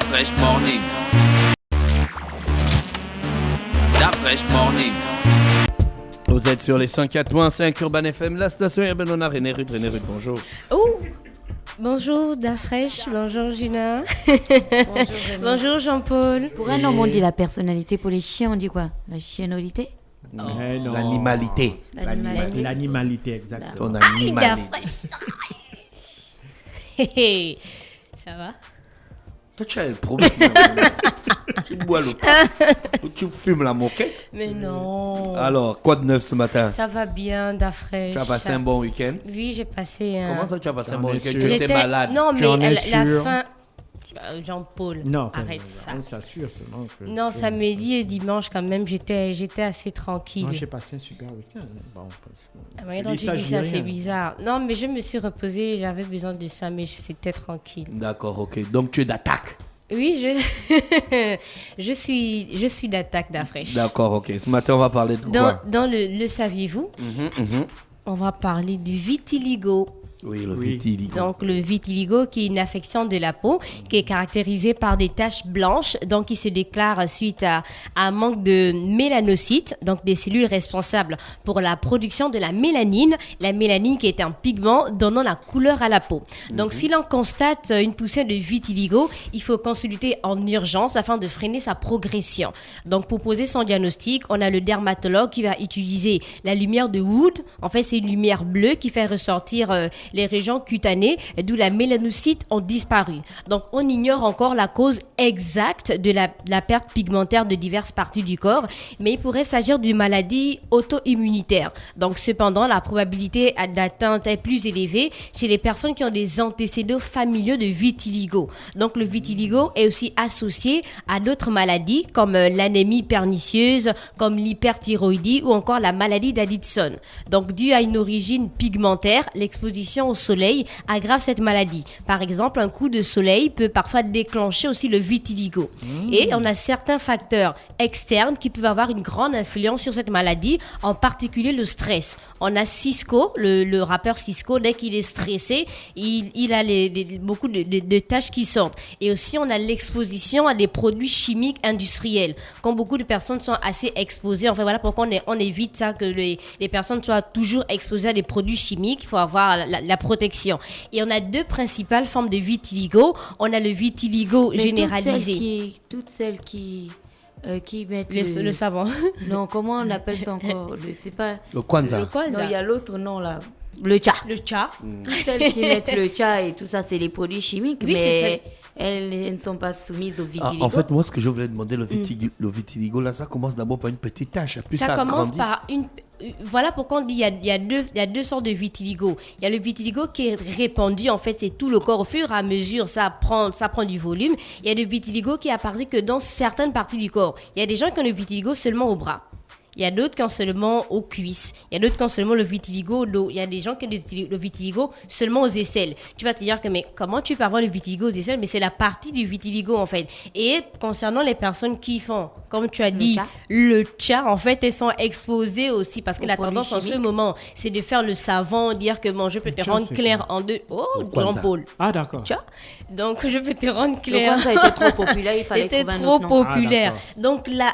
Fresh morning. Fresh morning. Vous êtes sur les 104.5 Urban FM, la station urbaine. On a René Rude, bonjour. Oh, bonjour Dafresh, bonjour Gina. Bonjour, bonjour Jean-Paul. Pour un homme, on dit la personnalité. Pour les chiens, on dit quoi? La chienolité? Non. L'animalité. L'animalité, exactement. Ton animalité. Ça va? Toi, tu as un problème. Tu bois le tu fumes la moquette. Mais non. Alors, quoi de neuf ce matin? Ça va bien, Dafresh. Tu as passé un bon week-end? Oui, j'ai passé un... Comment ça, tu as passé un bon week-end? sûr. Tu étais malade. Non, mais la sûr? fin... Jean-Paul, Non, arrête ça. On s'assure seulement que... Non, samedi et dimanche, quand même, j'étais assez tranquille. Moi, j'ai passé un super week-end. Bon, Ah ouais, donc tu dis ça, c'est bizarre. Non, mais je me suis reposée, j'avais besoin de ça, mais c'était tranquille. D'accord, ok. Donc, tu es d'attaque. Oui, je suis d'attaque d'Afresh. D'accord, ok. Ce matin, on va parler de quoi? Dans le saviez-vous, on va parler du vitiligo. Oui, le vitiligo. Donc, le vitiligo, qui est une affection de la peau, qui est caractérisée par des taches blanches, donc qui se déclare suite à un manque de mélanocytes, donc des cellules responsables pour la production de la mélanine qui est un pigment donnant la couleur à la peau. Donc, si l'on constate une poussée de vitiligo, il faut consulter en urgence afin de freiner sa progression. Donc, pour poser son diagnostic, on a le dermatologue qui va utiliser la lumière de Wood. En fait, c'est une lumière bleue qui fait ressortir les régions cutanées, d'où la mélanocyte ont disparu. Donc, on ignore encore la cause exacte de la perte pigmentaire de diverses parties du corps, mais il pourrait s'agir d'une maladie auto-immunitaire. Donc, cependant, la probabilité d'atteinte est plus élevée chez les personnes qui ont des antécédents familiaux de vitiligo. Donc, le vitiligo est aussi associé à d'autres maladies comme l'anémie pernicieuse, comme l'hyperthyroïdie ou encore la maladie d'Addison. Donc, dû à une origine pigmentaire, l'exposition au soleil aggrave cette maladie. Par exemple, un coup de soleil peut parfois déclencher aussi le vitiligo. Et on a certains facteurs externes qui peuvent avoir une grande influence sur cette maladie, en particulier le stress. On a Cisco, le rappeur Cisco, dès qu'il est stressé, il a beaucoup de tâches qui sortent. Et aussi, on a l'exposition à des produits chimiques industriels. Quand beaucoup de personnes sont assez exposées, enfin voilà pourquoi on évite ça, que les personnes soient toujours exposées à des produits chimiques. Il faut avoir la protection. Et on a deux principales formes de vitiligo. On a le vitiligo généralisé. Toutes celles qui mettent le savon. Non, comment on appelle ça encore? C'est pas... Le Kwanzaa. Non, il y a l'autre nom là. Le tcha. Toutes celles qui mettent le tcha et tout ça, c'est des produits chimiques, oui, mais elles ne sont pas soumises au vitiligo. En fait, moi, ce que je voulais demander, le vitiligo, là, ça commence d'abord par une petite tache. Puis ça commence grandit. par une... Voilà pourquoi on dit il y a deux sortes de vitiligo. Il y a le vitiligo qui est répandu, en fait, c'est tout le corps. Au fur et à mesure, ça prend du volume. Il y a le vitiligo qui apparaît que dans certaines parties du corps. Il y a des gens qui ont le vitiligo seulement au bras. Il y a d'autres qui ont seulement aux cuisses. Il y a d'autres qui ont seulement le vitiligo au dos. Il y a des gens qui ont le vitiligo seulement aux aisselles. Tu vas te dire que, mais comment tu peux avoir le vitiligo aux aisselles? Mais c'est la partie du vitiligo, en fait. Et concernant les personnes qui font, comme tu as dit, le tcha, en fait, elles sont exposées aussi. Parce que la tendance en ce moment, c'est de faire le savon, dire que bon, je peux te rendre clair en deux. Oh, Jean-Paul. Ah, d'accord. Tcha. Donc, je peux te rendre clair. Le Kwanzaa était trop populaire, il fallait trouver un autre nom. Populaire. Donc là,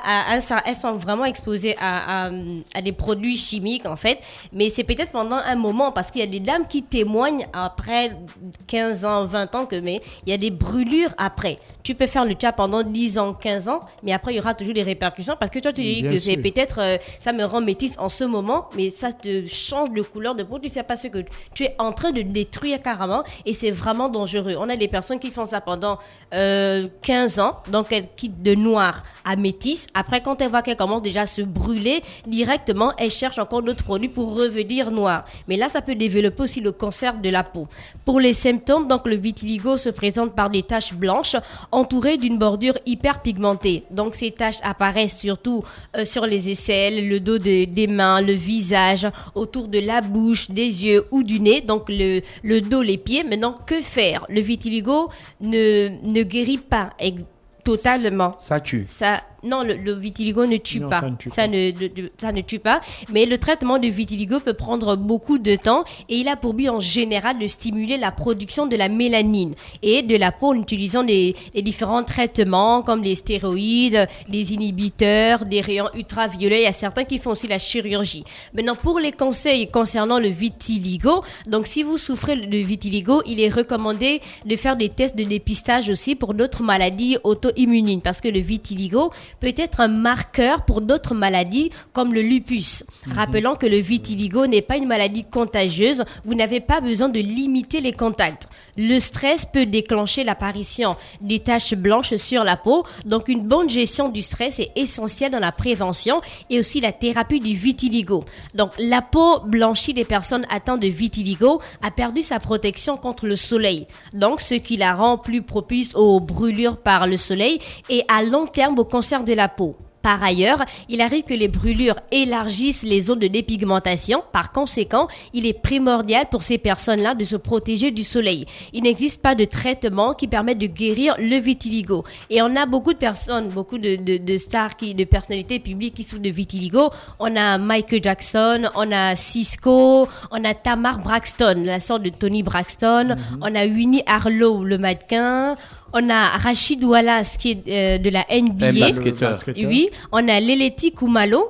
elles sont vraiment exposées à des produits chimiques, en fait. Mais c'est peut-être pendant un moment, parce qu'il y a des dames qui témoignent après 15 ans, 20 ans, mais il y a des brûlures après. Tu peux faire le tcha pendant 10 ans, 15 ans, mais après, il y aura toujours des répercussions, parce que toi, tu dis que c'est peut-être, ça me rend métisse en ce moment, mais ça te change de couleur de peau. Tu sais pas ce que tu es en train de détruire carrément, et c'est vraiment dangereux. On a des personnes qui font ça pendant 15 ans, donc elles quittent de noir à métisse. Après, quand elles voient qu'elles commencent déjà à se brûler, directement, elles cherchent encore d'autres produits pour revenir noir. Mais là, ça peut développer aussi le cancer de la peau. Pour les symptômes, donc le vitiligo se présente par des taches blanches entourées d'une bordure hyperpigmentée. Donc ces taches apparaissent surtout sur les aisselles, le dos des mains, le visage, autour de la bouche, des yeux ou du nez. Donc le dos, les pieds. Maintenant, que faire? Le vitiligo ne guérit pas totalement. Ça tue. Non, le vitiligo ne tue Non, pas. ça ne tue Ça pas. ça ne tue pas. Mais le traitement de vitiligo peut prendre beaucoup de temps et il a pour but en général de stimuler la production de la mélanine et de la peau en utilisant les différents traitements comme les stéroïdes, les inhibiteurs, des rayons ultraviolets. Il y a certains qui font aussi la chirurgie. Maintenant, pour les conseils concernant le vitiligo, donc si vous souffrez de vitiligo, il est recommandé de faire des tests de dépistage aussi pour d'autres maladies auto-immunes parce que le vitiligo peut être un marqueur pour d'autres maladies comme le lupus. Rappelons que le vitiligo n'est pas une maladie contagieuse, vous n'avez pas besoin de limiter les contacts. Le stress peut déclencher l'apparition des taches blanches sur la peau, donc une bonne gestion du stress est essentielle dans la prévention et aussi la thérapie du vitiligo. Donc la peau blanchie des personnes atteintes de vitiligo a perdu sa protection contre le soleil, donc ce qui la rend plus propice aux brûlures par le soleil et à long terme au cancer de la peau. Par ailleurs, il arrive que les brûlures élargissent les zones de dépigmentation. Par conséquent, il est primordial pour ces personnes-là de se protéger du soleil. Il n'existe pas de traitement qui permette de guérir le vitiligo. Et on a beaucoup de personnes, beaucoup de stars, de personnalités publiques qui souffrent de vitiligo. On a Michael Jackson, on a Cisco, on a Tamar Braxton, la sœur de Tony Braxton. On a Winnie Harlow, le mannequin. On a Rachid Wallace qui est de la NBA. Un basketteur. Oui, on a Leleti Kumalo.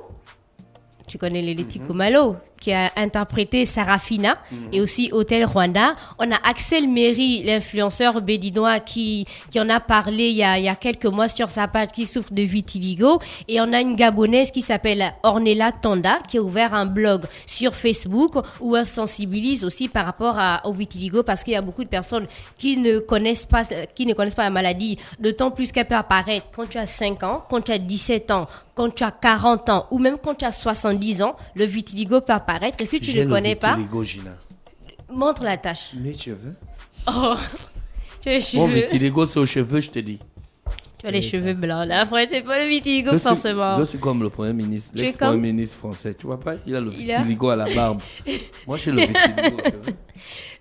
Tu connais Leleti Kumalo qui a interprété Sarafina et aussi Hôtel Rwanda. On a Axel Méry, l'influenceur bédinois qui en a parlé il y a quelques mois sur sa page qui souffre de vitiligo. Et on a une Gabonaise qui s'appelle Ornella Tanda qui a ouvert un blog sur Facebook où elle sensibilise aussi par rapport au vitiligo parce qu'il y a beaucoup de personnes qui ne connaissent pas la maladie, d'autant plus qu'elle peut apparaître quand tu as 5 ans, quand tu as 17 ans, quand tu as 40 ans ou même quand tu as 70 ans, le vitiligo peut apparaître. Et si tu ne le connais pas, Vitiligo, Gina. montre la tache. Mes cheveux. Oh, tu as les Mon cheveux, vitiligo, c'est aux cheveux, je te dis. tu as les cheveux blancs. Là, après, c'est pas le vitiligo Je suis- forcément. Je suis comme le Premier ministre, Tu es l'ex-Premier comme ministre français. Tu vois pas, il a le Il a vitiligo à la barbe. Moi, j'ai le vitiligo aux cheveux.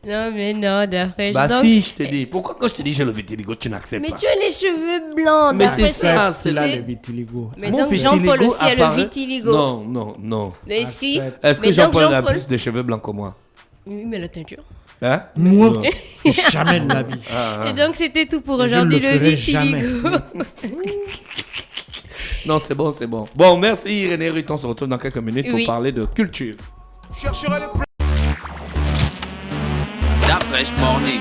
Non, mais non, d'après. Bah donc- si, je te dis. Pourquoi quand je te dis j'ai le vitiligo, tu n'acceptes Mais pas? tu as les cheveux blancs. Mais d'après, c'est ça, c'est là Là, c'est- le vitiligo. Mais Mon donc, vitiligo Jean-Paul aussi a le apparaît- vitiligo. Non, non, non. Mais si. Accepte. Est-ce que Mais Jean-Paul donc, a Jean-Paul- plus de cheveux blancs que moi? Oui, mais la teinture. Hein? Moi, Non. jamais de la vie. Et donc, c'était tout pour Et je aujourd'hui, ne le ferai vitiligo. Non, c'est bon, c'est bon. Bon, merci René Ruth. On se retrouve dans quelques minutes pour Oui. parler de culture. Start Fresh Morning.